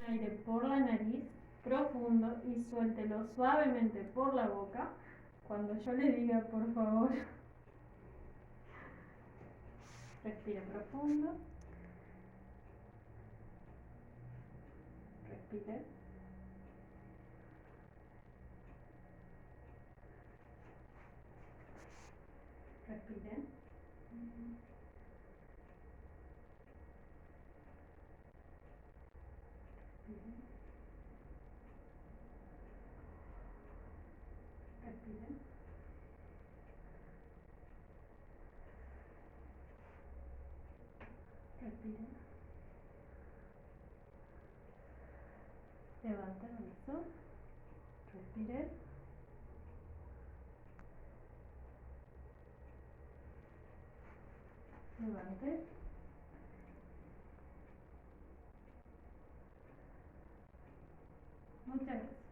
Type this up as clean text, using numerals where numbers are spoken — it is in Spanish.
aire por la nariz, profundo, y suéltelo suavemente por la boca. Cuando yo le diga, por favor, respire profundo. Respire. Respire. Respire. Respire. Levanta el brazo. Respire. Levante. Muchas gracias.